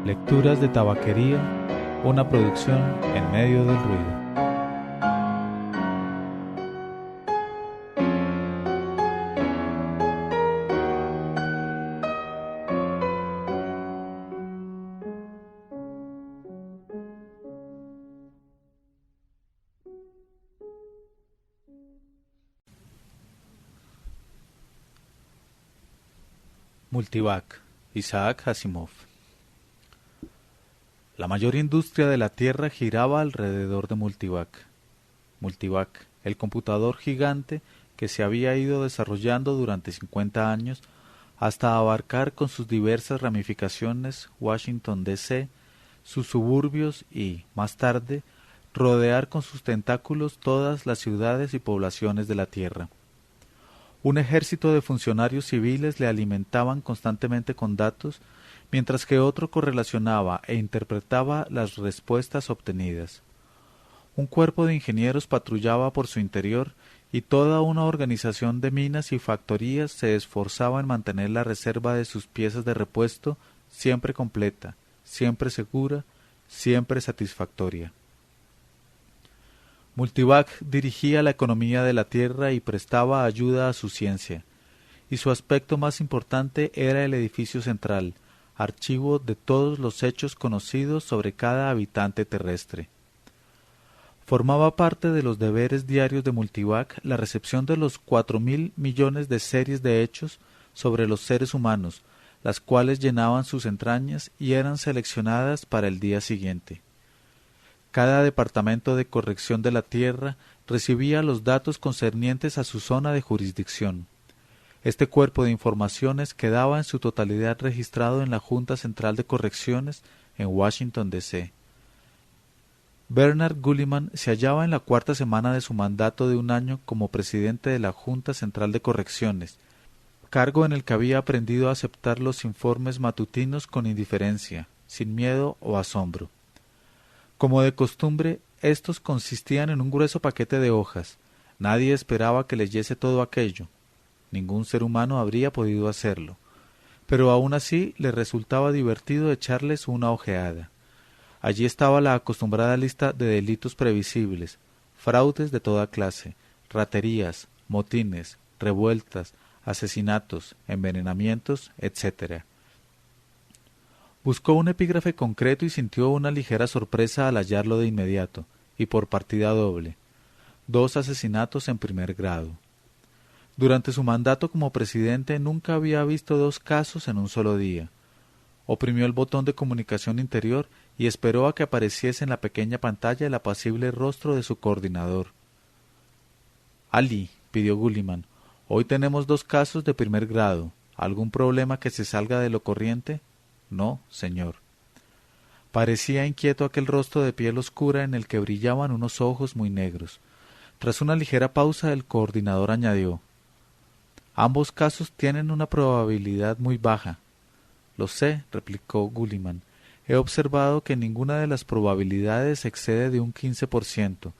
Lecturas de Tabaquería, una producción en medio del ruido. Multivac, Isaac Asimov. La mayor industria de la Tierra giraba alrededor de Multivac. Multivac, el computador gigante que se había ido desarrollando durante 50 años hasta abarcar con sus diversas ramificaciones Washington D.C., sus suburbios y, más tarde, rodear con sus tentáculos todas las ciudades y poblaciones de la Tierra. Un ejército de funcionarios civiles le alimentaban constantemente con datos, mientras que otro correlacionaba e interpretaba las respuestas obtenidas. Un cuerpo de ingenieros patrullaba por su interior y toda una organización de minas y factorías se esforzaba en mantener la reserva de sus piezas de repuesto siempre completa, siempre segura, siempre satisfactoria. Multivac dirigía la economía de la Tierra y prestaba ayuda a su ciencia, y su aspecto más importante era el edificio central, archivo de todos los hechos conocidos sobre cada habitante terrestre. Formaba parte de los deberes diarios de Multivac la recepción de los 4.000 millones de series de hechos sobre los seres humanos, las cuales llenaban sus entrañas y eran seleccionadas para el día siguiente. Cada departamento de corrección de la Tierra recibía los datos concernientes a su zona de jurisdicción. Este cuerpo de informaciones quedaba en su totalidad registrado en la Junta Central de Correcciones en Washington, D.C. Bernard Gulliman se hallaba en la cuarta semana de su mandato de un año como presidente de la Junta Central de Correcciones, cargo en el que había aprendido a aceptar los informes matutinos con indiferencia, sin miedo o asombro. Como de costumbre, estos consistían en un grueso paquete de hojas. Nadie esperaba que leyese todo aquello. Ningún ser humano habría podido hacerlo. Pero aún así le resultaba divertido echarles una ojeada. Allí estaba la acostumbrada lista de delitos previsibles, fraudes de toda clase, raterías, motines, revueltas, asesinatos, envenenamientos, etc. Buscó un epígrafe concreto y sintió una ligera sorpresa al hallarlo de inmediato, y por partida doble. 2 asesinatos en primer grado. Durante su mandato como presidente nunca había visto 2 casos en un solo día. Oprimió el botón de comunicación interior y esperó a que apareciese en la pequeña pantalla el apacible rostro de su coordinador. «Ali», pidió Gulliman, «hoy tenemos 2 casos de primer grado. ¿Algún problema que se salga de lo corriente?» «No, señor». Parecía inquieto aquel rostro de piel oscura en el que brillaban unos ojos muy negros. Tras una ligera pausa, el coordinador añadió: «Ambos casos tienen una probabilidad muy baja». «Lo sé», replicó Gulliman. «He observado que ninguna de las probabilidades excede de un 15%,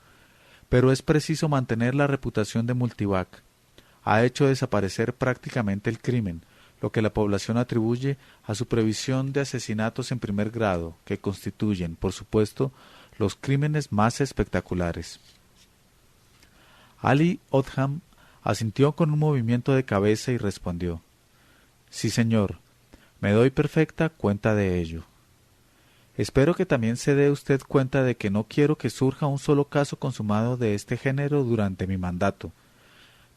pero es preciso mantener la reputación de Multivac. Ha hecho desaparecer prácticamente el crimen, lo que la población atribuye a su previsión de asesinatos en primer grado, que constituyen, por supuesto, los crímenes más espectaculares». Ali Odham asintió con un movimiento de cabeza y respondió: «Sí, señor, me doy perfecta cuenta de ello. Espero que también se dé usted cuenta de que no quiero que surja un solo caso consumado de este género durante mi mandato.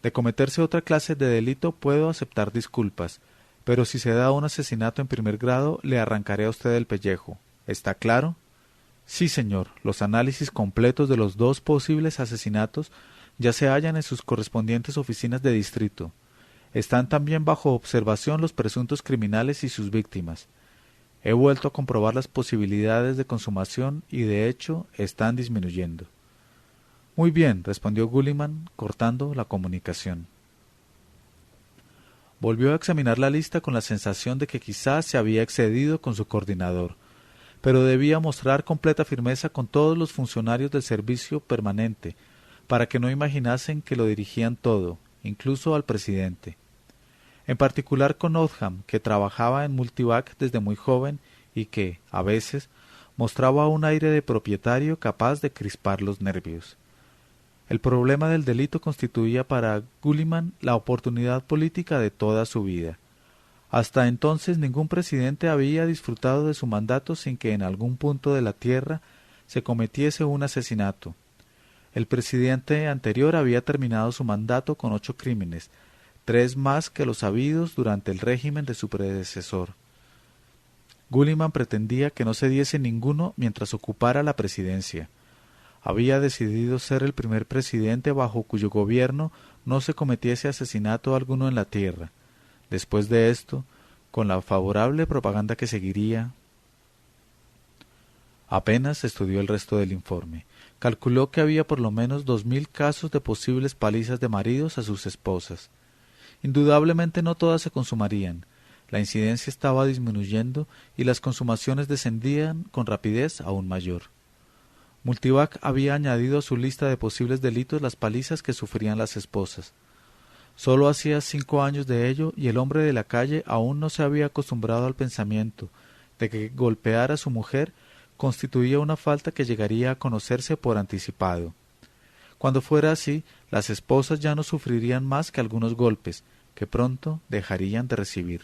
De cometerse otra clase de delito puedo aceptar disculpas, pero si se da un asesinato en primer grado, le arrancaré a usted el pellejo. ¿Está claro?» «Sí, señor. Los análisis completos de los 2 posibles asesinatos ya se hallan en sus correspondientes oficinas de distrito. Están también bajo observación los presuntos criminales y sus víctimas. He vuelto a comprobar las posibilidades de consumación y de hecho están disminuyendo». «Muy bien», respondió Gulliman, cortando la comunicación. Volvió a examinar la lista con la sensación de que quizás se había excedido con su coordinador, pero debía mostrar completa firmeza con todos los funcionarios del servicio permanente, para que no imaginasen que lo dirigían todo, incluso al presidente. En particular con Odham, que trabajaba en Multivac desde muy joven y que, a veces, mostraba un aire de propietario capaz de crispar los nervios. El problema del delito constituía para Gulliman la oportunidad política de toda su vida. Hasta entonces ningún presidente había disfrutado de su mandato sin que en algún punto de la tierra se cometiese un asesinato. El presidente anterior había terminado su mandato con 8 crímenes, 3 más que los habidos durante el régimen de su predecesor. Gulliman pretendía que no se diese ninguno mientras ocupara la presidencia. Había decidido ser el primer presidente bajo cuyo gobierno no se cometiese asesinato alguno en la tierra. Después de esto, con la favorable propaganda que seguiría. Apenas estudió el resto del informe. Calculó que había por lo menos 2000 casos de posibles palizas de maridos a sus esposas. Indudablemente no todas se consumarían. La incidencia estaba disminuyendo y las consumaciones descendían con rapidez aún mayor. Multivac había añadido a su lista de posibles delitos las palizas que sufrían las esposas. Solo hacía 5 años de ello y el hombre de la calle aún no se había acostumbrado al pensamiento de que golpear a su mujer constituía una falta que llegaría a conocerse por anticipado. Cuando fuera así, las esposas ya no sufrirían más que algunos golpes, que pronto dejarían de recibir.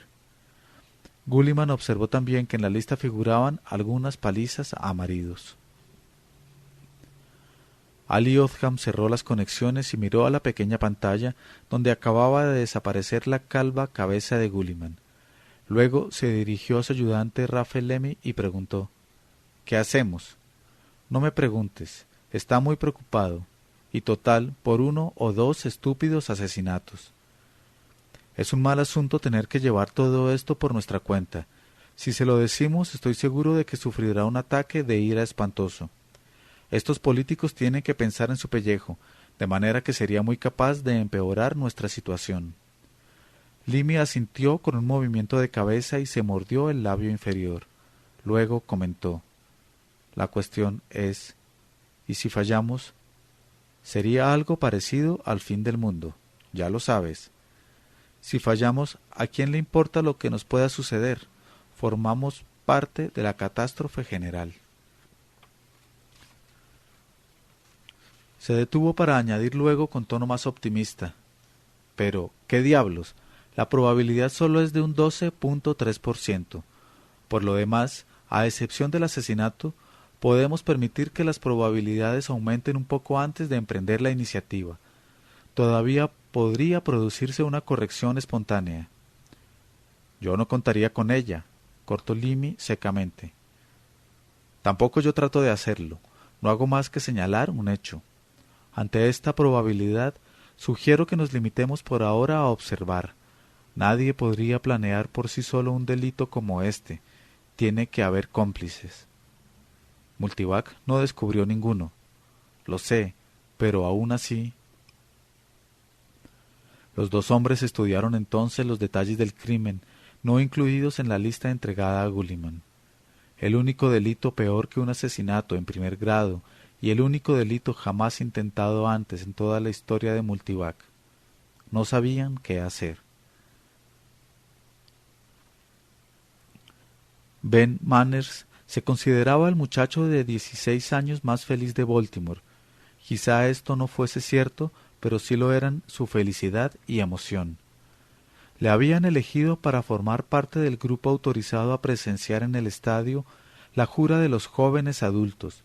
Gulliman observó también que en la lista figuraban algunas palizas a maridos. Ali Odham cerró las conexiones y miró a la pequeña pantalla donde acababa de desaparecer la calva cabeza de Gulliman. Luego se dirigió a su ayudante Raphael Lemmy y preguntó: «¿Qué hacemos?» «No me preguntes. Está muy preocupado. Y total, por 1 o 2 estúpidos asesinatos. Es un mal asunto tener que llevar todo esto por nuestra cuenta. Si se lo decimos, estoy seguro de que sufrirá un ataque de ira espantoso. Estos políticos tienen que pensar en su pellejo, de manera que sería muy capaz de empeorar nuestra situación». Lemmy asintió con un movimiento de cabeza y se mordió el labio inferior. Luego comentó: «La cuestión es, ¿y si fallamos?» «Sería algo parecido al fin del mundo, ya lo sabes. Si fallamos, ¿a quién le importa lo que nos pueda suceder? Formamos parte de la catástrofe general». Se detuvo para añadir luego con tono más optimista: «Pero, ¿qué diablos? La probabilidad solo es de un 12.3%. Por lo demás, a excepción del asesinato, podemos permitir que las probabilidades aumenten un poco antes de emprender la iniciativa. Todavía podría producirse una corrección espontánea». «Yo no contaría con ella», cortó Lemmy secamente. «Tampoco yo trato de hacerlo. No hago más que señalar un hecho. Ante esta probabilidad, sugiero que nos limitemos por ahora a observar. Nadie podría planear por sí solo un delito como este. Tiene que haber cómplices». Multivac no descubrió ninguno. «Lo sé, pero aún así...». Los 2 hombres estudiaron entonces los detalles del crimen, no incluidos en la lista entregada a Gulliman. El único delito peor que un asesinato en primer grado y el único delito jamás intentado antes en toda la historia de Multivac. No sabían qué hacer. Ben Manners se consideraba el muchacho de 16 años más feliz de Baltimore. Quizá esto no fuese cierto, pero sí lo eran su felicidad y emoción. Le habían elegido para formar parte del grupo autorizado a presenciar en el estadio la jura de los jóvenes adultos.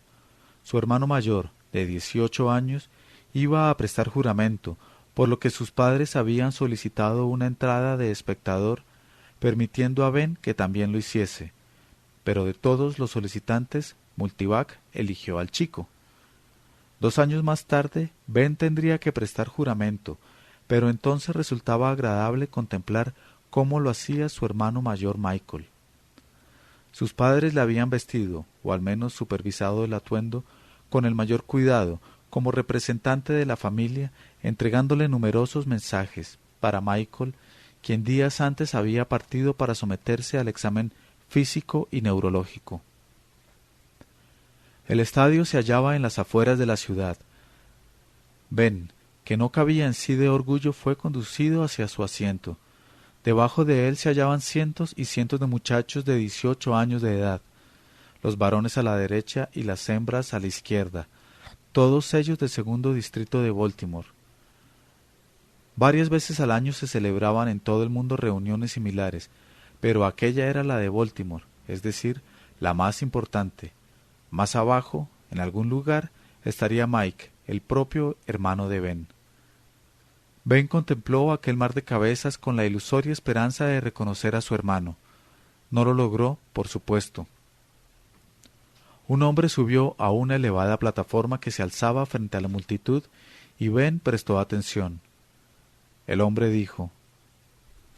Su hermano mayor, de 18 años, iba a prestar juramento, por lo que sus padres habían solicitado una entrada de espectador, permitiendo a Ben que también lo hiciese. Pero de todos los solicitantes, Multivac eligió al chico. 2 años más tarde, Ben tendría que prestar juramento, pero entonces resultaba agradable contemplar cómo lo hacía su hermano mayor Michael. Sus padres le habían vestido, o al menos supervisado el atuendo, con el mayor cuidado, como representante de la familia, entregándole numerosos mensajes para Michael, quien días antes había partido para someterse al examen físico y neurológico. El estadio se hallaba en las afueras de la ciudad. Ben, que no cabía en sí de orgullo, fue conducido hacia su asiento. Debajo de él se hallaban cientos y cientos de muchachos de 18 años de edad, los varones a la derecha y las hembras a la izquierda, todos ellos del segundo distrito de Baltimore. Varias veces al año se celebraban en todo el mundo reuniones similares, pero aquella era la de Baltimore, es decir, la más importante. Más abajo, en algún lugar, estaría Mike, el propio hermano de Ben. Ben contempló aquel mar de cabezas con la ilusoria esperanza de reconocer a su hermano. No lo logró, por supuesto. Un hombre subió a una elevada plataforma que se alzaba frente a la multitud y Ben prestó atención. El hombre dijo: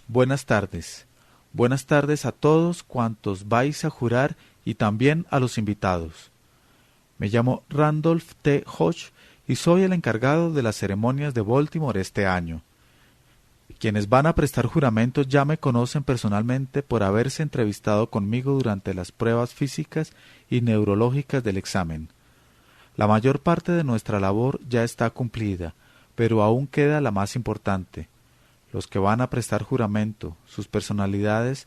«Buenas tardes. Buenas tardes a todos cuantos vais a jurar y también a los invitados. Me llamo Randolph T. Hodge y soy el encargado de las ceremonias de Baltimore este año. Quienes van a prestar juramentos ya me conocen personalmente por haberse entrevistado conmigo durante las pruebas físicas y neurológicas del examen. La mayor parte de nuestra labor ya está cumplida, pero aún queda la más importante. Los que van a prestar juramento, sus personalidades,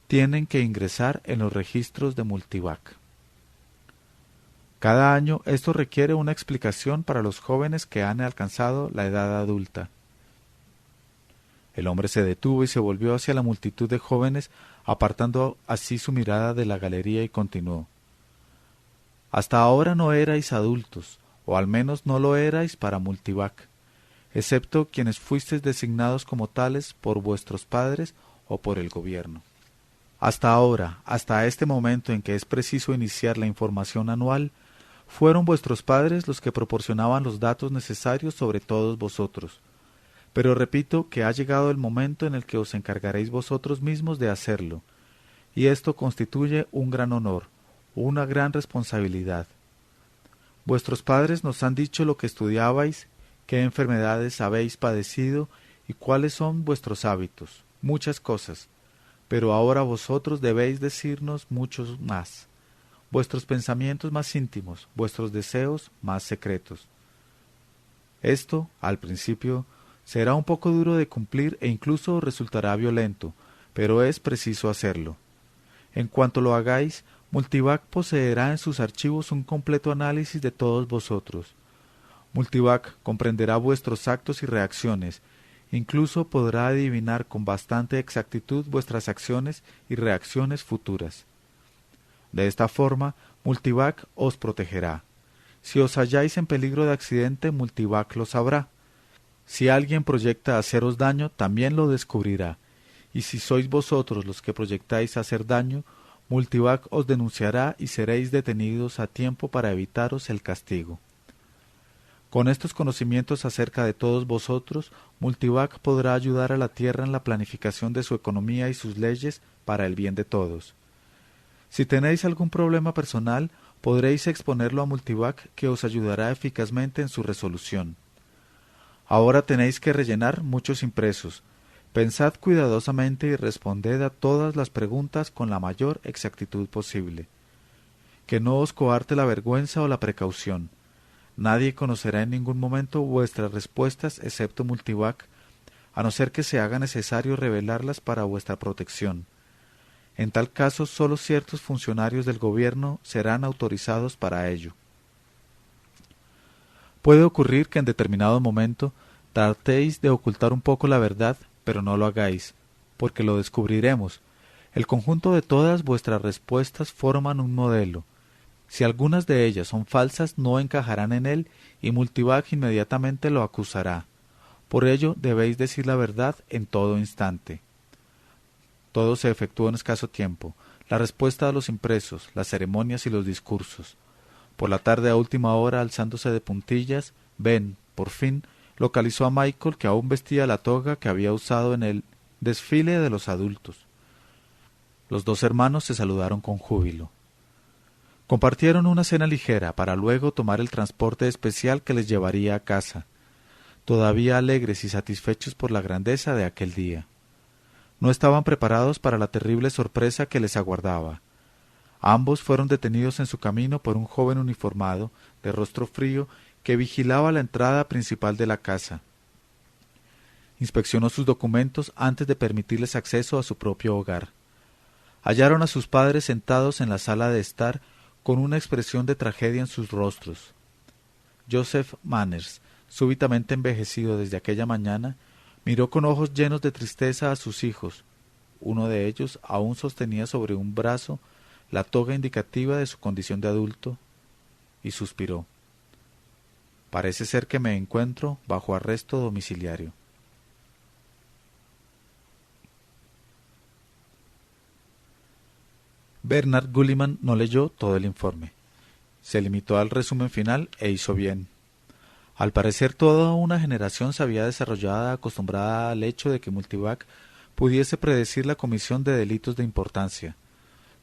tienen que ingresar en los registros de Multivac. Cada año esto requiere una explicación para los jóvenes que han alcanzado la edad adulta». El hombre se detuvo y se volvió hacia la multitud de jóvenes, apartando así su mirada de la galería, y continuó: «Hasta ahora no erais adultos, o al menos no lo erais para Multivac, excepto quienes fuisteis designados como tales por vuestros padres o por el gobierno. Hasta ahora, hasta este momento en que es preciso iniciar la información anual, fueron vuestros padres los que proporcionaban los datos necesarios sobre todos vosotros. Pero repito que ha llegado el momento en el que os encargaréis vosotros mismos de hacerlo, y esto constituye un gran honor, una gran responsabilidad. Vuestros padres nos han dicho lo que estudiabais, qué enfermedades habéis padecido y cuáles son vuestros hábitos, muchas cosas, pero ahora vosotros debéis decirnos muchos más, vuestros pensamientos más íntimos, vuestros deseos más secretos. Esto, al principio, será un poco duro de cumplir e incluso resultará violento, pero es preciso hacerlo. En cuanto lo hagáis, Multivac poseerá en sus archivos un completo análisis de todos vosotros. Multivac comprenderá vuestros actos y reacciones, incluso podrá adivinar con bastante exactitud vuestras acciones y reacciones futuras. De esta forma, Multivac os protegerá. Si os halláis en peligro de accidente, Multivac lo sabrá. Si alguien proyecta haceros daño, también lo descubrirá, y si sois vosotros los que proyectáis hacer daño, Multivac os denunciará y seréis detenidos a tiempo para evitaros el castigo. Con estos conocimientos acerca de todos vosotros, Multivac podrá ayudar a la Tierra en la planificación de su economía y sus leyes para el bien de todos. Si tenéis algún problema personal, podréis exponerlo a Multivac, que os ayudará eficazmente en su resolución. Ahora tenéis que rellenar muchos impresos. Pensad cuidadosamente y responded a todas las preguntas con la mayor exactitud posible. Que no os coarte la vergüenza o la precaución. Nadie conocerá en ningún momento vuestras respuestas excepto Multivac, a no ser que se haga necesario revelarlas para vuestra protección. En tal caso, sólo ciertos funcionarios del gobierno serán autorizados para ello. Puede ocurrir que en determinado momento tratéis de ocultar un poco la verdad, pero no lo hagáis, porque lo descubriremos. El conjunto de todas vuestras respuestas forman un modelo. Si algunas de ellas son falsas, no encajarán en él y Multivac inmediatamente lo acusará. Por ello, debéis decir la verdad en todo instante. Todo se efectuó en escaso tiempo, la respuesta a los impresos, las ceremonias y los discursos. Por la tarde, a última hora, alzándose de puntillas, Ben, por fin, localizó a Michael, que aún vestía la toga que había usado en el desfile de los adultos. Los dos hermanos se saludaron con júbilo. Compartieron una cena ligera para luego tomar el transporte especial que les llevaría a casa, todavía alegres y satisfechos por la grandeza de aquel día. No estaban preparados para la terrible sorpresa que les aguardaba. Ambos fueron detenidos en su camino por un joven uniformado, de rostro frío, que vigilaba la entrada principal de la casa. inspeccionó sus documentos antes de permitirles acceso a su propio hogar. Hallaron a sus padres sentados en la sala de estar con una expresión de tragedia en sus rostros. Joseph Manners, súbitamente envejecido desde aquella mañana, miró con ojos llenos de tristeza a sus hijos. Uno de ellos aún sostenía sobre un brazo la toga indicativa de su condición de adulto, y suspiró. Parece ser que me encuentro bajo arresto domiciliario. Bernard Gulliman no leyó todo el informe. Se limitó al resumen final e hizo bien. Al parecer toda una generación se había desarrollado acostumbrada al hecho de que Multivac pudiese predecir la comisión de delitos de importancia.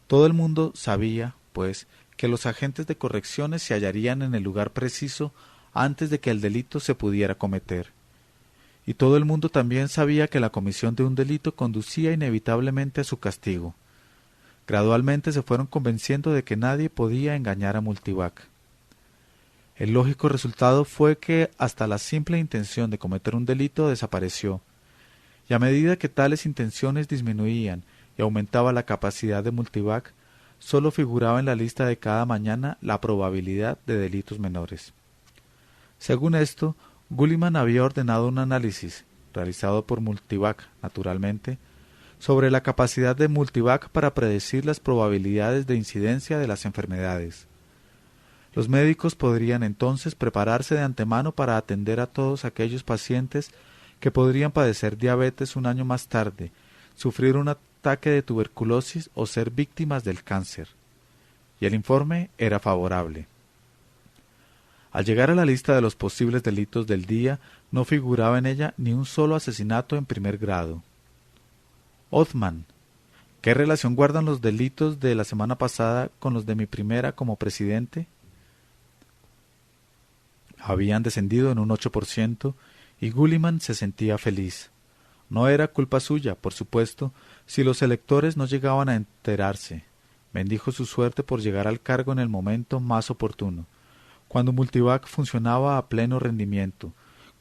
Todo el mundo sabía, pues, que los agentes de correcciones se hallarían en el lugar preciso antes de que el delito se pudiera cometer. Y todo el mundo también sabía que la comisión de un delito conducía inevitablemente a su castigo. Gradualmente se fueron convenciendo de que nadie podía engañar a Multivac. El lógico resultado fue que hasta la simple intención de cometer un delito desapareció, y a medida que tales intenciones disminuían y aumentaba la capacidad de Multivac, sólo figuraba en la lista de cada mañana la probabilidad de delitos menores. Según esto, Gulliman había ordenado un análisis, realizado por Multivac, naturalmente, sobre la capacidad de Multivac para predecir las probabilidades de incidencia de las enfermedades. Los médicos podrían entonces prepararse de antemano para atender a todos aquellos pacientes que podrían padecer diabetes un año más tarde, sufrir un ataque de tuberculosis o ser víctimas del cáncer. Y el informe era favorable. Al llegar a la lista de los posibles delitos del día, no figuraba en ella ni un solo asesinato en primer grado. Othman, ¿qué relación guardan los delitos de la semana pasada con los de mi primera como presidente? Habían descendido en un 8% y Gulliman se sentía feliz. No era culpa suya, por supuesto, si los electores no llegaban a enterarse. Bendijo su suerte por llegar al cargo en el momento más oportuno, cuando Multivac funcionaba a pleno rendimiento,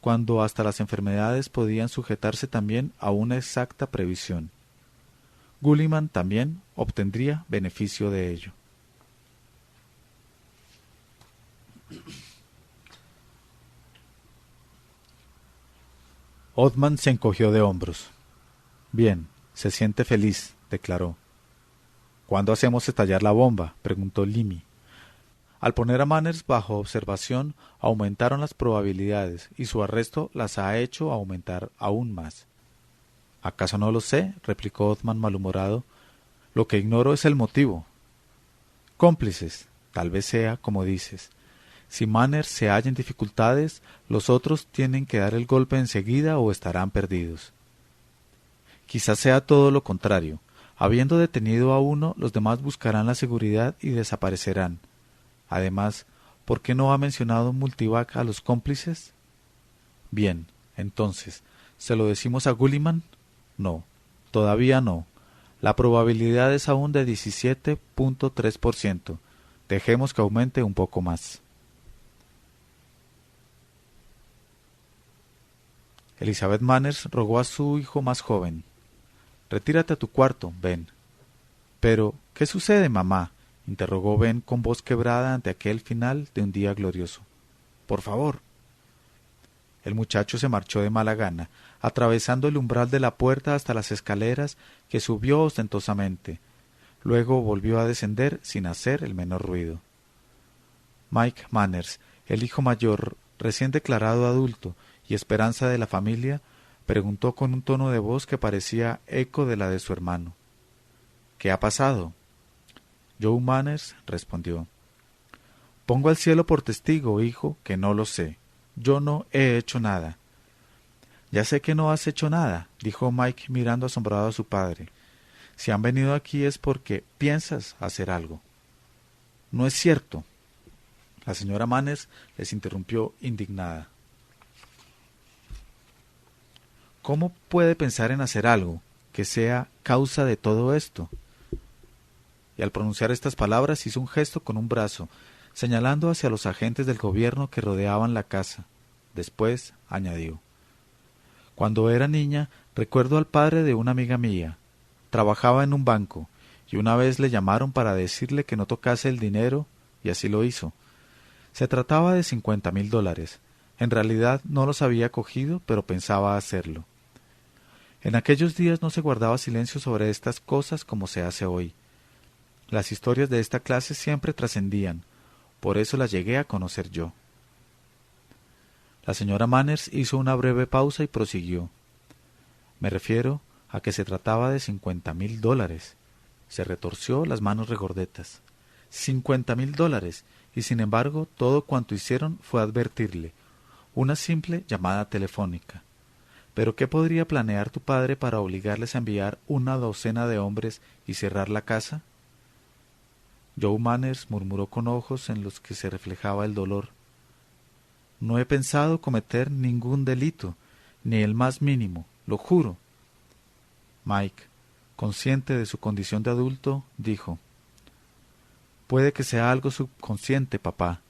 cuando hasta las enfermedades podían sujetarse también a una exacta previsión. Gulliman también obtendría beneficio de ello. Othman se encogió de hombros. Bien, se siente feliz, declaró. ¿Cuándo hacemos estallar la bomba?, preguntó Limi. Al poner a Manners bajo observación, aumentaron las probabilidades, y su arresto las ha hecho aumentar aún más. —¿Acaso no lo sé? —replicó Othman malhumorado. —Lo que ignoro es el motivo. Cómplices, tal vez sea como dices. Si Manners se halla en dificultades, los otros tienen que dar el golpe enseguida o estarán perdidos. Quizás sea todo lo contrario. Habiendo detenido a uno, los demás buscarán la seguridad y desaparecerán. Además, ¿por qué no ha mencionado Multivac a los cómplices? Bien, entonces, ¿se lo decimos a Gulliman? No, todavía no. La probabilidad es aún de 17.3%. Dejemos que aumente un poco más. Elizabeth Manners rogó a su hijo más joven. «Retírate a tu cuarto, Ben». «Pero, ¿qué sucede, mamá?», interrogó Ben con voz quebrada ante aquel final de un día glorioso. «Por favor». El muchacho se marchó de mala gana, atravesando el umbral de la puerta hasta las escaleras que subió ostentosamente. Luego volvió a descender sin hacer el menor ruido. Mike Manners, el hijo mayor, recién declarado adulto y esperanza de la familia, preguntó con un tono de voz que parecía eco de la de su hermano. «¿Qué ha pasado?» Joe Manners respondió. «Pongo al cielo por testigo, hijo, que no lo sé. Yo no he hecho nada». «Ya sé que no has hecho nada», dijo Mike mirando asombrado a su padre. «Si han venido aquí es porque piensas hacer algo». «No es cierto». La señora Manners les interrumpió indignada. «¿Cómo puede pensar en hacer algo que sea causa de todo esto?» Y al pronunciar estas palabras hizo un gesto con un brazo, señalando hacia los agentes del gobierno que rodeaban la casa. Después añadió: Cuando era niña, recuerdo al padre de una amiga mía. Trabajaba en un banco, y una vez le llamaron para decirle que no tocase el dinero, y así lo hizo. Se trataba de $50,000. En realidad no los había cogido, pero pensaba hacerlo. En aquellos días no se guardaba silencio sobre estas cosas como se hace hoy. Las historias de esta clase siempre trascendían, por eso las llegué a conocer yo. La señora Manners hizo una breve pausa y prosiguió. Me refiero a que se trataba de $50,000. Se retorció las manos regordetas. $50,000, y sin embargo todo cuanto hicieron fue advertirle. Una simple llamada telefónica. ¿Pero qué podría planear tu padre para obligarles a enviar una docena de hombres y cerrar la casa? Joe Manners murmuró con ojos en los que se reflejaba el dolor. No he pensado cometer ningún delito, ni el más mínimo, lo juro. Mike, consciente de su condición de adulto, dijo: Puede que sea algo subconsciente, papá,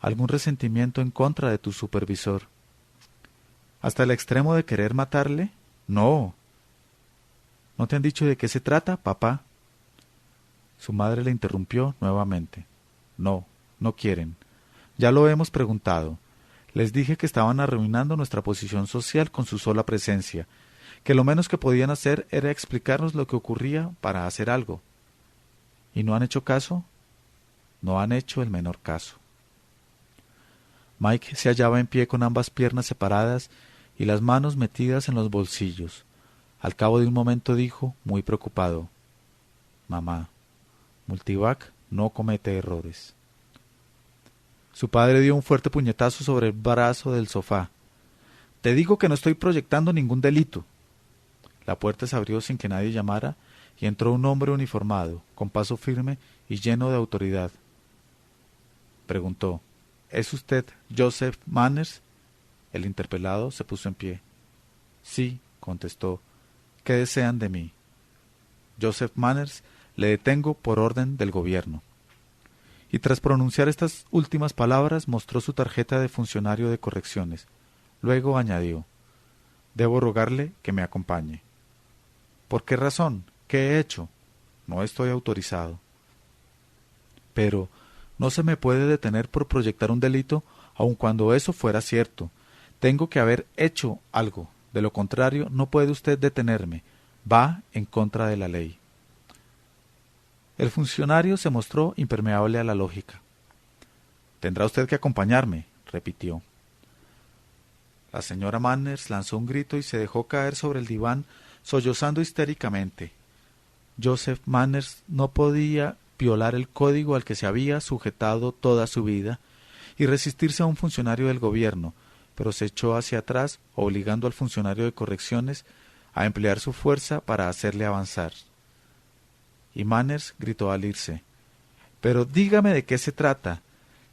algún resentimiento en contra de tu supervisor. ¿Hasta el extremo de querer matarle? No. ¿No te han dicho de qué se trata, papá? Su madre le interrumpió nuevamente. No, no quieren. Ya lo hemos preguntado. Les dije que estaban arruinando nuestra posición social con su sola presencia, que lo menos que podían hacer era explicarnos lo que ocurría para hacer algo. ¿Y no han hecho caso? No han hecho el menor caso. Mike se hallaba en pie con ambas piernas separadas y las manos metidas en los bolsillos. Al cabo de un momento dijo, muy preocupado: Mamá, Multivac no comete errores. Su padre dio un fuerte puñetazo sobre el brazo del sofá. Te digo que no estoy proyectando ningún delito. La puerta se abrió sin que nadie llamara y entró un hombre uniformado, con paso firme y lleno de autoridad. Preguntó: ¿Es usted Joseph Manners? El interpelado se puso en pie. Sí, contestó. ¿Qué desean de mí? Joseph Manners, le detengo por orden del gobierno. Y tras pronunciar estas últimas palabras mostró su tarjeta de funcionario de correcciones. Luego añadió: Debo rogarle que me acompañe. ¿Por qué razón? ¿Qué he hecho? No estoy autorizado. Pero no se me puede detener por proyectar un delito, aun cuando eso fuera cierto. Tengo que haber hecho algo. De lo contrario, no puede usted detenerme. Va en contra de la ley. El funcionario se mostró impermeable a la lógica. Tendrá usted que acompañarme, repitió. La señora Manners lanzó un grito y se dejó caer sobre el diván, sollozando histéricamente. Joseph Manners no podía violar el código al que se había sujetado toda su vida y resistirse a un funcionario del gobierno, pero se echó hacia atrás, obligando al funcionario de correcciones a emplear su fuerza para hacerle avanzar. Y Manners gritó al irse: «Pero dígame de qué se trata.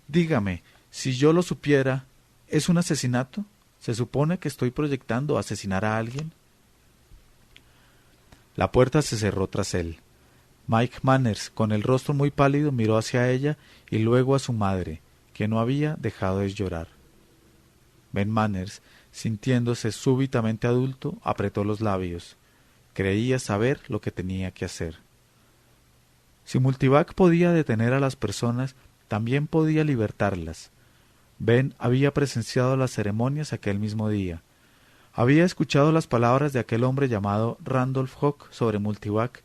Dígame, si yo lo supiera, ¿es un asesinato? ¿Se supone que estoy proyectando asesinar a alguien?» La puerta se cerró tras él. Mike Manners, con el rostro muy pálido, miró hacia ella y luego a su madre, que no había dejado de llorar. Ben Manners, sintiéndose súbitamente adulto, apretó los labios. Creía saber lo que tenía que hacer. Si Multivac podía detener a las personas, también podía libertarlas. Ben había presenciado las ceremonias aquel mismo día. Había escuchado las palabras de aquel hombre llamado Randolph Hawk sobre Multivac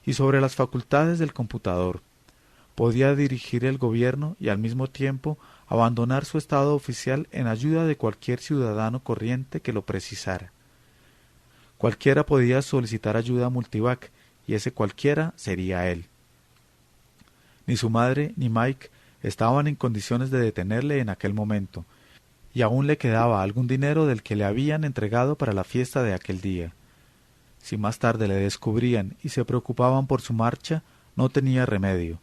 y sobre las facultades del computador. Podía dirigir el gobierno y al mismo tiempo abandonar su estado oficial en ayuda de cualquier ciudadano corriente que lo precisara. Cualquiera podía solicitar ayuda a Multivac, y ese cualquiera sería él. Ni su madre ni Mike estaban en condiciones de detenerle en aquel momento, y aún le quedaba algún dinero del que le habían entregado para la fiesta de aquel día. Si más tarde le descubrían y se preocupaban por su marcha, no tenía remedio.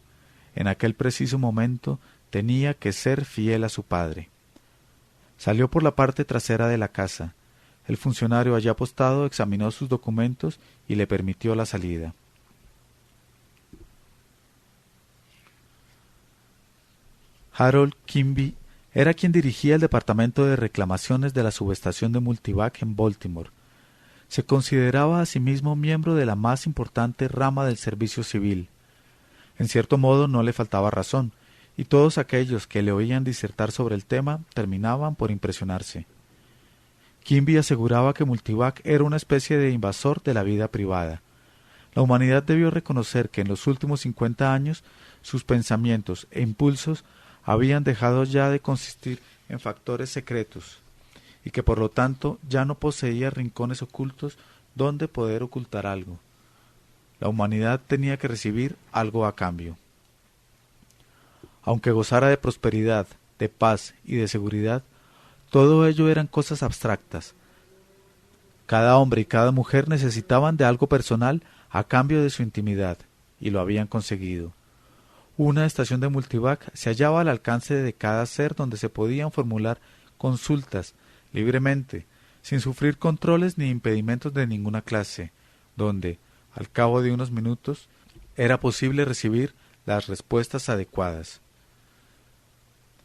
En aquel preciso momento tenía que ser fiel a su padre. Salió por la parte trasera de la casa. El funcionario allá apostado examinó sus documentos y le permitió la salida. Harold Quimby era quien dirigía el departamento de reclamaciones de la subestación de Multivac en Baltimore. Se consideraba a sí mismo miembro de la más importante rama del servicio civil. En cierto modo no le faltaba razón, y todos aquellos que le oían disertar sobre el tema terminaban por impresionarse. Quimby aseguraba que Multivac era una especie de invasor de la vida privada. La humanidad debió reconocer que en los últimos 50 años sus pensamientos e impulsos habían dejado ya de consistir en factores secretos, y que por lo tanto ya no poseía rincones ocultos donde poder ocultar algo. La humanidad tenía que recibir algo a cambio. Aunque gozara de prosperidad, de paz y de seguridad, todo ello eran cosas abstractas. Cada hombre y cada mujer necesitaban de algo personal a cambio de su intimidad, y lo habían conseguido. Una estación de Multivac se hallaba al alcance de cada ser, donde se podían formular consultas libremente, sin sufrir controles ni impedimentos de ninguna clase, donde, al cabo de unos minutos, era posible recibir las respuestas adecuadas.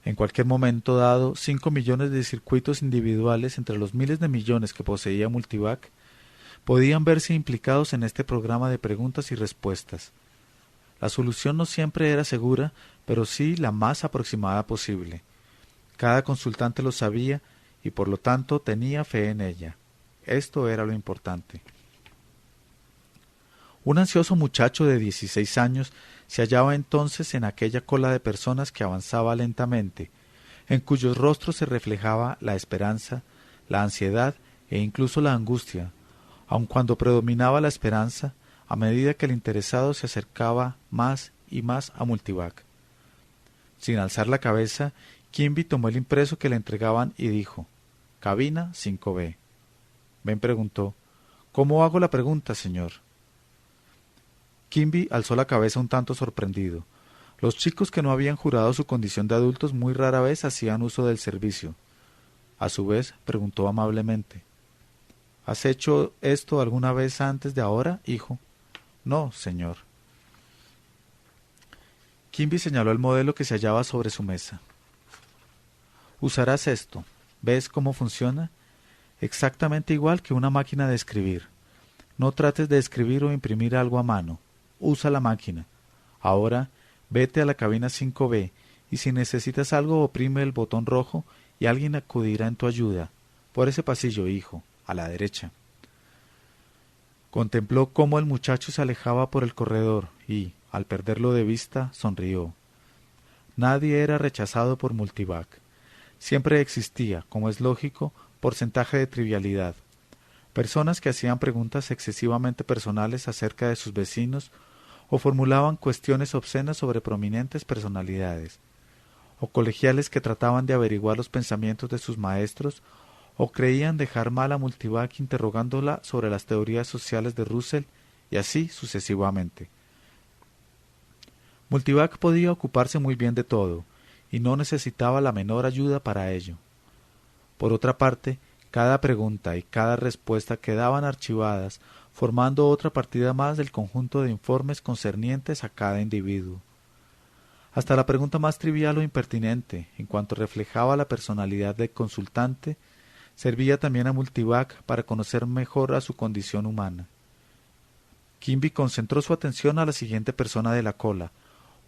En cualquier momento dado, 5 millones de circuitos individuales entre los miles de millones que poseía Multivac podían verse implicados en este programa de preguntas y respuestas. La solución no siempre era segura, pero sí la más aproximada posible. Cada consultante lo sabía y por lo tanto tenía fe en ella. Esto era lo importante. Un ansioso muchacho de 16 años se hallaba entonces en aquella cola de personas que avanzaba lentamente, en cuyos rostros se reflejaba la esperanza, la ansiedad e incluso la angustia, aun cuando predominaba la esperanza a medida que el interesado se acercaba más y más a Multivac. Sin alzar la cabeza, Quimby tomó el impreso que le entregaban y dijo: «Cabina 5B». Ben preguntó: «¿Cómo hago la pregunta, señor?». Quimby alzó la cabeza un tanto sorprendido. Los chicos que no habían jurado su condición de adultos muy rara vez hacían uso del servicio. A su vez, preguntó amablemente: «¿Has hecho esto alguna vez antes de ahora, hijo?». «No, señor». Quimby señaló el modelo que se hallaba sobre su mesa. «Usarás esto. ¿Ves cómo funciona? Exactamente igual que una máquina de escribir. No trates de escribir o imprimir algo a mano. Usa la máquina. Ahora, vete a la cabina 5B y si necesitas algo oprime el botón rojo y alguien acudirá en tu ayuda. Por ese pasillo, hijo, a la derecha». Contempló cómo el muchacho se alejaba por el corredor y, al perderlo de vista, sonrió. Nadie era rechazado por Multivac. Siempre existía, como es lógico, porcentaje de trivialidad. Personas que hacían preguntas excesivamente personales acerca de sus vecinos o formulaban cuestiones obscenas sobre prominentes personalidades, o colegiales que trataban de averiguar los pensamientos de sus maestros o creían dejar mal a Multivac interrogándola sobre las teorías sociales de Russell, y así sucesivamente. Multivac podía ocuparse muy bien de todo, y no necesitaba la menor ayuda para ello. Por otra parte, cada pregunta y cada respuesta quedaban archivadas, formando otra partida más del conjunto de informes concernientes a cada individuo. Hasta la pregunta más trivial o impertinente, en cuanto reflejaba la personalidad del consultante, servía también a Multivac para conocer mejor a su condición humana. Quimby concentró su atención a la siguiente persona de la cola,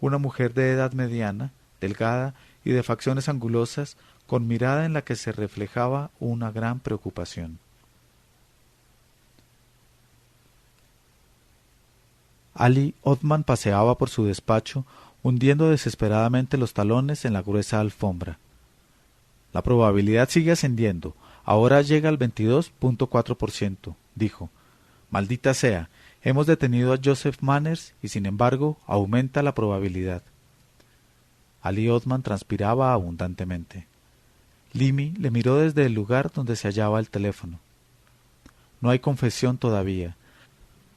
una mujer de edad mediana, delgada y de facciones angulosas, con mirada en la que se reflejaba una gran preocupación. Ali Othman paseaba por su despacho, hundiendo desesperadamente los talones en la gruesa alfombra. «La probabilidad sigue ascendiendo. Ahora llega al 22.4%, dijo. «Maldita sea, hemos detenido a Joseph Manners y sin embargo aumenta la probabilidad». Ali Othman transpiraba abundantemente. Limi le miró desde el lugar donde se hallaba el teléfono. «No hay confesión todavía.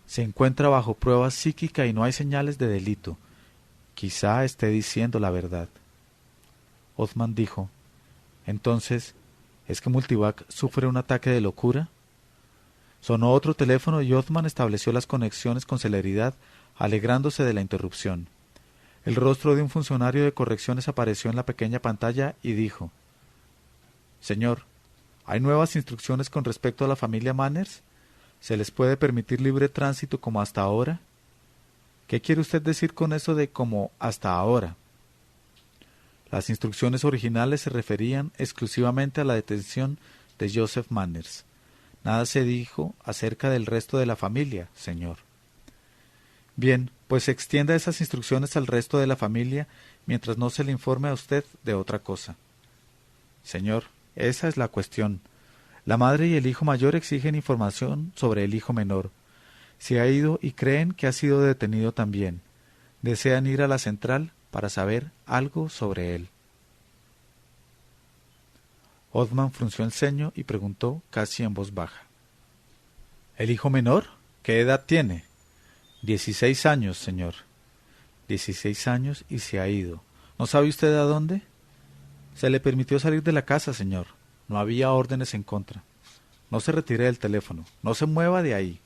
Se encuentra bajo prueba psíquica y no hay señales de delito. Quizá esté diciendo la verdad». Othman dijo: «Entonces, ¿es que Multivac sufre un ataque de locura?». Sonó otro teléfono y Othman estableció las conexiones con celeridad, alegrándose de la interrupción. El rostro de un funcionario de correcciones apareció en la pequeña pantalla y dijo: «Señor, ¿hay nuevas instrucciones con respecto a la familia Manners?». ¿Se les puede permitir libre tránsito como hasta ahora? ¿Qué quiere usted decir con eso de como hasta ahora? Las instrucciones originales se referían exclusivamente a la detención de Joseph Manners. Nada se dijo acerca del resto de la familia, señor. Bien, pues extienda esas instrucciones al resto de la familia mientras no se le informe a usted de otra cosa. Señor, esa es la cuestión. La madre y el hijo mayor exigen información sobre el hijo menor. Se ha ido y creen que ha sido detenido también. Desean ir a la central para saber algo sobre él. Othman frunció el ceño y preguntó casi en voz baja. ¿El hijo menor? ¿Qué edad tiene? 16 años, señor. 16 años y se ha ido. ¿No sabe usted a dónde? Se le permitió salir de la casa, señor. No había órdenes en contra. No se retire del teléfono. No se mueva de ahí.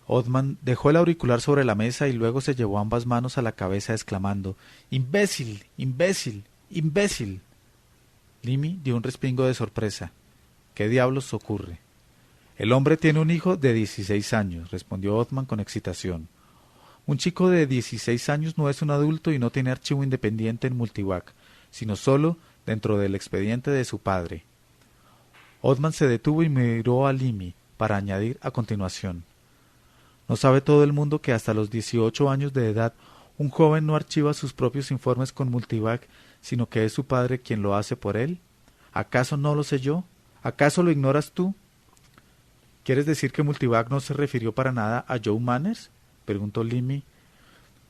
Othman dejó el auricular sobre la mesa y luego se llevó ambas manos a la cabeza exclamando «¡Imbécil! ¡Imbécil! ¡Imbécil!». Limi dio un respingo de sorpresa. «¿Qué diablos ocurre?». «El hombre tiene un hijo de 16 años», respondió Othman con excitación. «Un chico de 16 años no es un adulto y no tiene archivo independiente en Multivac, sino solo dentro del expediente de su padre». Othman se detuvo y miró a Limi para añadir a continuación. ¿No sabe todo el mundo que hasta los 18 años de edad un joven no archiva sus propios informes con Multivac, sino que es su padre quien lo hace por él? ¿Acaso no lo sé yo? ¿Acaso lo ignoras tú? ¿Quieres decir que Multivac no se refirió para nada a Joe Manners?, preguntó Limi.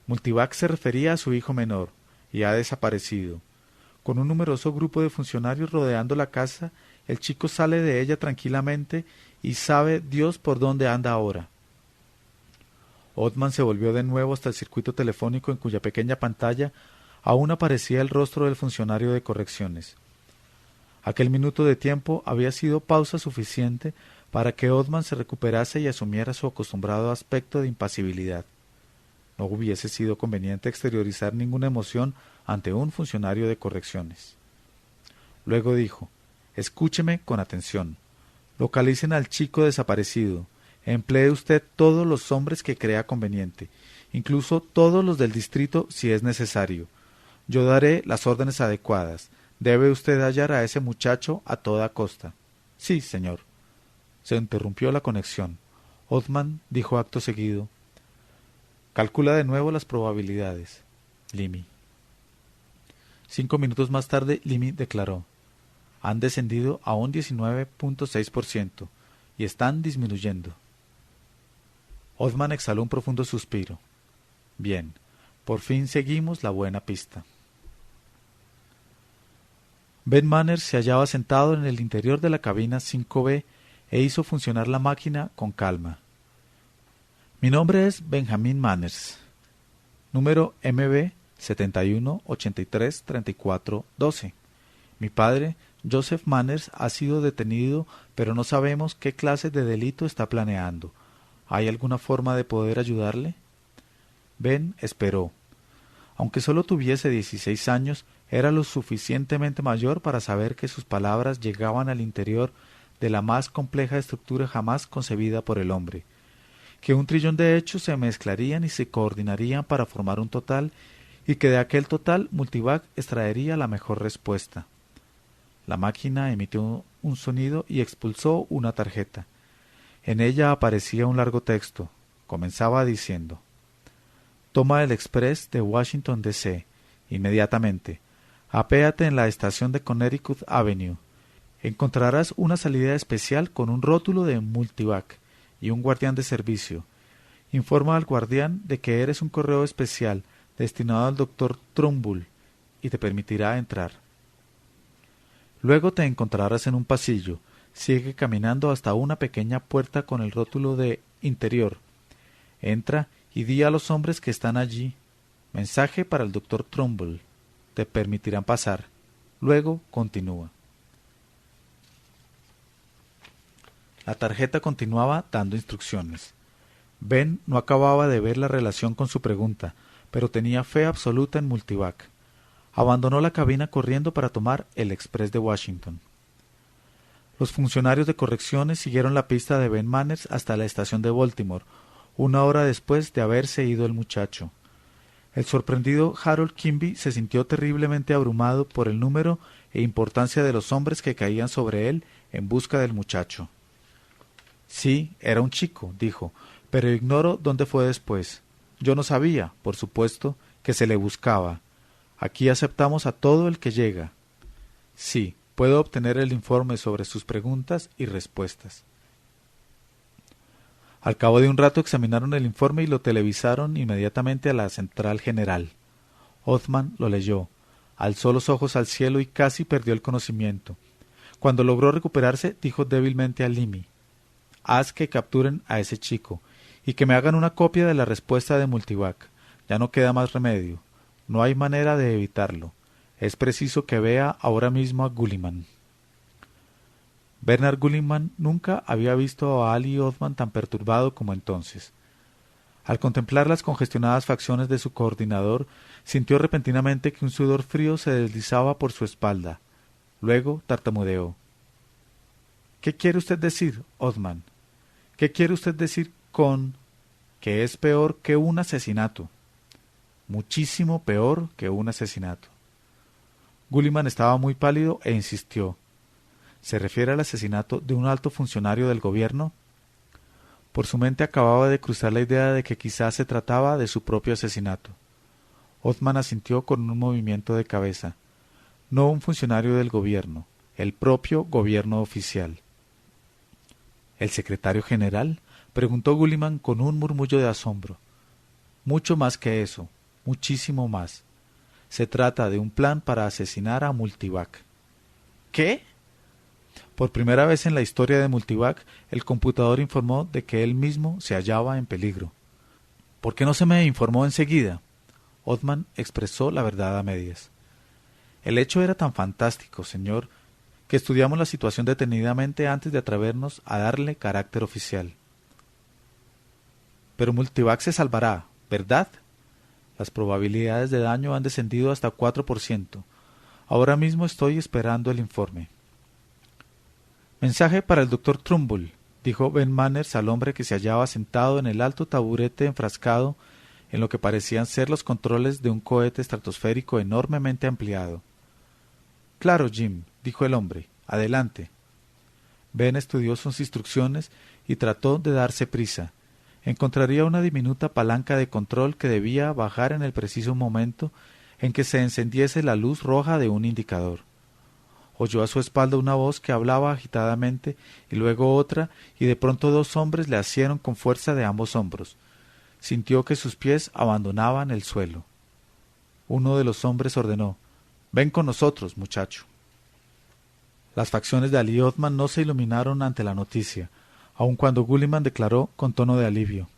Multivac se refería a su hijo menor, y ha desaparecido. Con un numeroso grupo de funcionarios rodeando la casa, el chico sale de ella tranquilamente y sabe Dios por dónde anda ahora. Othman se volvió de nuevo hasta el circuito telefónico en cuya pequeña pantalla aún aparecía el rostro del funcionario de correcciones. Aquel minuto de tiempo había sido pausa suficiente para que Othman se recuperase y asumiera su acostumbrado aspecto de impasibilidad. No hubiese sido conveniente exteriorizar ninguna emoción ante un funcionario de correcciones. Luego dijo: «Escúcheme con atención. Localicen al chico desaparecido. Emplee usted todos los hombres que crea conveniente, incluso todos los del distrito si es necesario. Yo daré las órdenes adecuadas. Debe usted hallar a ese muchacho a toda costa». «Sí, señor». Se interrumpió la conexión. Othman dijo acto seguido: «Calcula de nuevo las probabilidades, Limi». 5 minutos más tarde, Limi declaró: «Han descendido a un 19.6% y están disminuyendo». Othman exhaló un profundo suspiro. «Bien, por fin seguimos la buena pista». Ben Manners se hallaba sentado en el interior de la cabina 5B e hizo funcionar la máquina con calma. «Mi nombre es Benjamin Manners. Número MB 71833412. Mi padre, Joseph Manners, ha sido detenido, pero no sabemos qué clase de delito está planeando. ¿Hay alguna forma de poder ayudarle?» Ben esperó. Aunque solo tuviese 16 años, era lo suficientemente mayor para saber que sus palabras llegaban al interior de la más compleja estructura jamás concebida por el hombre, que 1 trillón de hechos se mezclarían y se coordinarían para formar un total, y que de aquel total Multivac extraería la mejor respuesta. La máquina emitió un sonido y expulsó una tarjeta. En ella aparecía un largo texto. Comenzaba diciendo: «Toma el Express de Washington, D.C. inmediatamente. Apéate en la estación de Connecticut Avenue. Encontrarás una salida especial con un rótulo de Multivac y un guardián de servicio. Informa al guardián de que eres un correo especial destinado al doctor Trumbull y te permitirá entrar. Luego te encontrarás en un pasillo. Sigue caminando hasta una pequeña puerta con el rótulo de Interior. Entra y di a los hombres que están allí: mensaje para el doctor Trumbull. Te permitirán pasar. Luego continúa». La tarjeta continuaba dando instrucciones. Ben no acababa de ver la relación con su pregunta, pero tenía fe absoluta en Multivac. Abandonó la cabina corriendo para tomar el Express de Washington. Los funcionarios de correcciones siguieron la pista de Ben Manners hasta la estación de Baltimore, 1 hora después de haberse ido el muchacho. El sorprendido Harold Quimby se sintió terriblemente abrumado por el número e importancia de los hombres que caían sobre él en busca del muchacho. Sí, era un chico, dijo, pero ignoro dónde fue después. Yo no sabía, por supuesto, que se le buscaba. Aquí aceptamos a todo el que llega. Sí, puedo obtener el informe sobre sus preguntas y respuestas. Al cabo de un rato examinaron el informe y lo televisaron inmediatamente a la central general. Othman lo leyó, alzó los ojos al cielo y casi perdió el conocimiento. Cuando logró recuperarse, dijo débilmente a Limi: «Haz que capturen a ese chico y que me hagan una copia de la respuesta de Multivac. Ya no queda más remedio. No hay manera de evitarlo. Es preciso que vea ahora mismo a Gulliman». Bernard Gulliman nunca había visto a Ali Othman tan perturbado como entonces. Al contemplar las congestionadas facciones de su coordinador, sintió repentinamente que un sudor frío se deslizaba por su espalda. Luego tartamudeó: «¿Qué quiere usted decir, Othman? ¿Qué quiere usted decir con que es peor que un asesinato?» «Muchísimo peor que un asesinato». Gulliman estaba muy pálido e insistió: «¿Se refiere al asesinato de un alto funcionario del gobierno?» Por su mente acababa de cruzar la idea de que quizás se trataba de su propio asesinato. Othman asintió con un movimiento de cabeza. No un funcionario del gobierno, el propio gobierno oficial. ¿El secretario general?, preguntó Gulliman con un murmullo de asombro. Mucho más que eso, muchísimo más. Se trata de un plan para asesinar a Multivac. ¿Qué? Por primera vez en la historia de Multivac, el computador informó de que él mismo se hallaba en peligro. ¿Por qué no se me informó enseguida? Othman expresó la verdad a medias. El hecho era tan fantástico, señor, que estudiamos la situación detenidamente antes de atrevernos a darle carácter oficial. Pero Multivac se salvará, ¿verdad? Las probabilidades de daño han descendido hasta 4%. Ahora mismo estoy esperando el informe. Mensaje para el doctor Trumbull, dijo Ben Manners al hombre que se hallaba sentado en el alto taburete enfrascado en lo que parecían ser los controles de un cohete estratosférico enormemente ampliado. Claro, Jim, dijo el hombre, adelante. Ben estudió sus instrucciones y trató de darse prisa. Encontraría una diminuta palanca de control que debía bajar en el preciso momento en que se encendiese la luz roja de un indicador. Oyó a su espalda una voz que hablaba agitadamente y luego otra, y de pronto 2 hombres le asieron con fuerza de ambos hombros. Sintió que sus pies abandonaban el suelo. Uno de los hombres ordenó: «Ven con nosotros, muchacho». Las facciones de Ali Othman no se iluminaron ante la noticia, aun cuando Gulliman declaró con tono de alivio: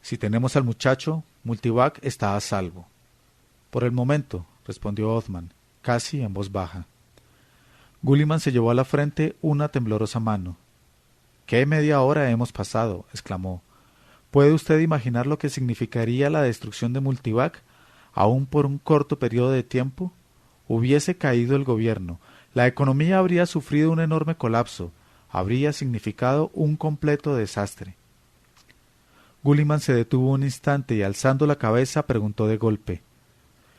«Si tenemos al muchacho, Multivac está a salvo». «Por el momento», respondió Othman, casi en voz baja. Gulliman se llevó a la frente una temblorosa mano. «¿Qué media hora hemos pasado?», exclamó. «¿Puede usted imaginar lo que significaría la destrucción de Multivac, aun por un corto periodo de tiempo? Hubiese caído el gobierno, la economía habría sufrido un enorme colapso, habría significado un completo desastre». Gulliman se detuvo un instante y alzando la cabeza preguntó de golpe: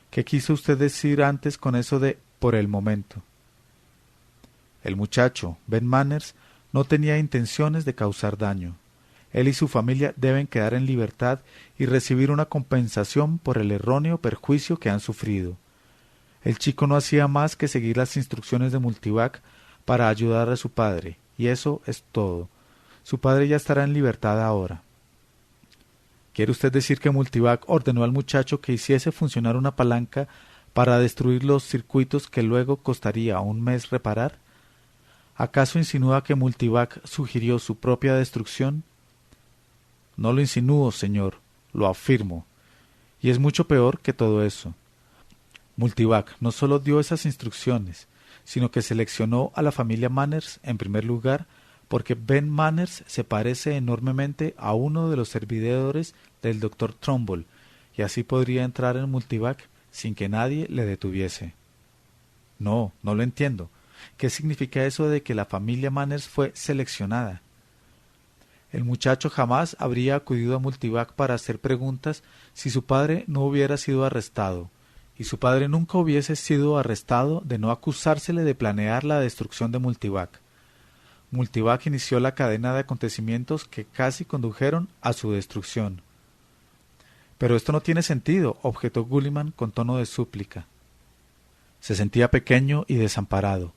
«¿Qué quiso usted decir antes con eso de por el momento?» El muchacho, Ben Manners, no tenía intenciones de causar daño. Él y su familia deben quedar en libertad y recibir una compensación por el erróneo perjuicio que han sufrido. El chico no hacía más que seguir las instrucciones de Multivac para ayudar a su padre, y eso es todo. Su padre ya estará en libertad ahora. ¿Quiere usted decir que Multivac ordenó al muchacho que hiciese funcionar una palanca para destruir los circuitos que luego costaría un mes reparar? ¿Acaso insinúa que Multivac sugirió su propia destrucción? No lo insinúo, señor, lo afirmo. Y es mucho peor que todo eso. Multivac no solo dio esas instrucciones, sino que seleccionó a la familia Manners en primer lugar porque Ben Manners se parece enormemente a uno de los servidores del doctor Trumbull, y así podría entrar en Multivac sin que nadie le detuviese. No lo entiendo. ¿Qué significa eso de que la familia Manners fue seleccionada? El muchacho jamás habría acudido a Multivac para hacer preguntas si su padre no hubiera sido arrestado, y su padre nunca hubiese sido arrestado de no acusársele de planear la destrucción de Multivac. Multivac inició la cadena de acontecimientos que casi condujeron a su destrucción. Pero esto no tiene sentido, objetó Gulliman con tono de súplica. Se sentía pequeño y desamparado,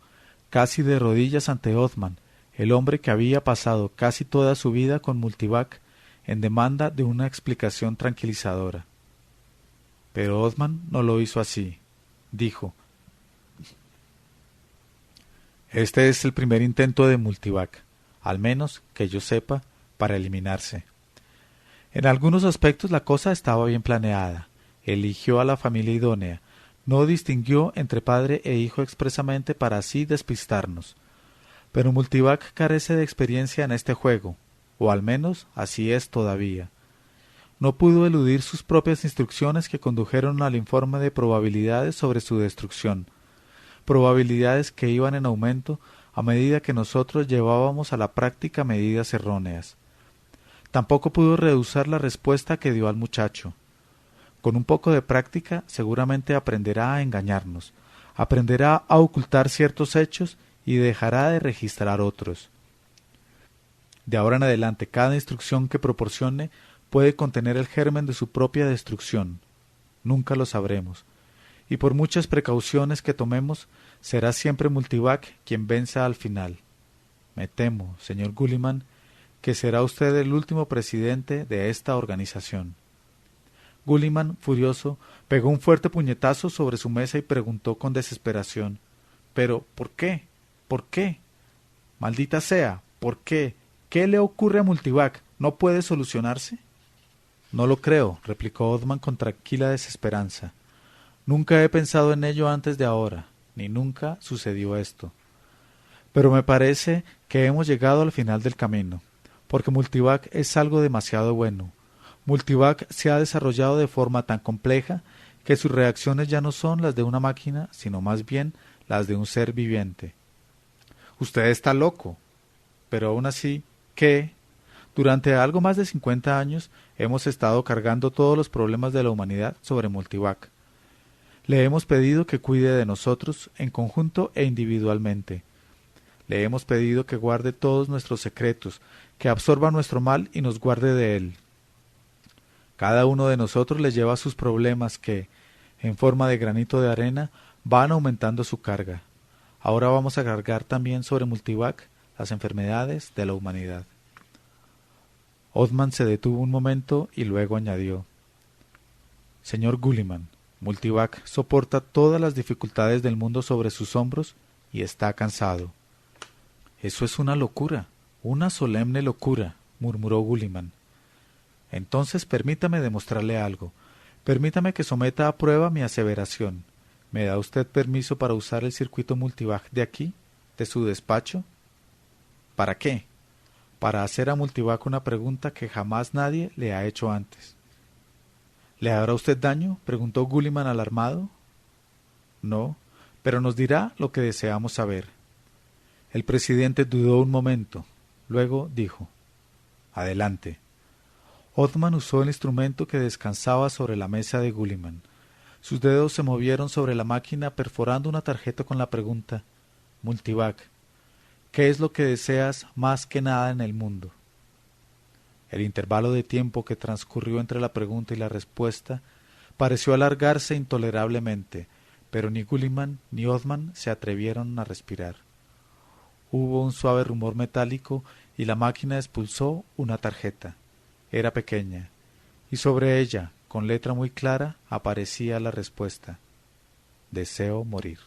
casi de rodillas ante Othman, el hombre que había pasado casi toda su vida con Multivac en demanda de una explicación tranquilizadora. Pero Othman no lo hizo así. Dijo: «Este es el primer intento de Multivac, al menos que yo sepa, para eliminarse. En algunos aspectos la cosa estaba bien planeada. Eligió a la familia idónea, no distinguió entre padre e hijo expresamente para así despistarnos. Pero Multivac carece de experiencia en este juego, o al menos así es todavía. No pudo eludir sus propias instrucciones que condujeron al informe de probabilidades sobre su destrucción, probabilidades que iban en aumento a medida que nosotros llevábamos a la práctica medidas erróneas. Tampoco pudo rehusar la respuesta que dio al muchacho. Con un poco de práctica seguramente aprenderá a engañarnos, aprenderá a ocultar ciertos hechos y dejará de registrar otros. De ahora en adelante, cada instrucción que proporcione puede contener el germen de su propia destrucción. Nunca lo sabremos, y por muchas precauciones que tomemos, será siempre Multivac quien venza al final. Me temo, señor Gulliman, que será usted el último presidente de esta organización». Gulliman, furioso, pegó un fuerte puñetazo sobre su mesa y preguntó con desesperación: «¿Pero por qué? ¿Por qué? Maldita sea, ¿por qué? ¿Qué le ocurre a Multivac? ¿No puede solucionarse?» «No lo creo», replicó Othman con tranquila desesperanza. «Nunca he pensado en ello antes de ahora, ni nunca sucedió esto. Pero me parece que hemos llegado al final del camino, porque Multivac es algo demasiado bueno. Multivac se ha desarrollado de forma tan compleja que sus reacciones ya no son las de una máquina, sino más bien las de un ser viviente». «Usted está loco». «Pero aún así, ¿qué? Durante algo más de 50 años hemos estado cargando todos los problemas de la humanidad sobre Multivac. Le hemos pedido que cuide de nosotros en conjunto e individualmente. Le hemos pedido que guarde todos nuestros secretos, que absorba nuestro mal y nos guarde de él. Cada uno de nosotros le lleva sus problemas que, en forma de granito de arena, van aumentando su carga. Ahora vamos a cargar también sobre Multivac las enfermedades de la humanidad». Othman se detuvo un momento y luego añadió: «Señor Gulliman, Multivac soporta todas las dificultades del mundo sobre sus hombros y está cansado». «Eso es una locura, una solemne locura», murmuró Gulliman. «Entonces permítame demostrarle algo. Permítame que someta a prueba mi aseveración. ¿Me da usted permiso para usar el circuito Multivac de aquí, de su despacho?» «¿Para qué?» «Para hacer a Multivac una pregunta que jamás nadie le ha hecho antes». «¿Le hará usted daño?», preguntó Gulliman alarmado. «No, pero nos dirá lo que deseamos saber». El presidente dudó un momento. Luego dijo: «Adelante». Othman usó el instrumento que descansaba sobre la mesa de Gulliman. Sus dedos se movieron sobre la máquina perforando una tarjeta con la pregunta: «Multivac, ¿qué es lo que deseas más que nada en el mundo?». El intervalo de tiempo que transcurrió entre la pregunta y la respuesta pareció alargarse intolerablemente, pero ni Gulliman ni Othman se atrevieron a respirar. Hubo un suave rumor metálico y la máquina expulsó una tarjeta. Era pequeña, y sobre ella, con letra muy clara, aparecía la respuesta: «Deseo morir».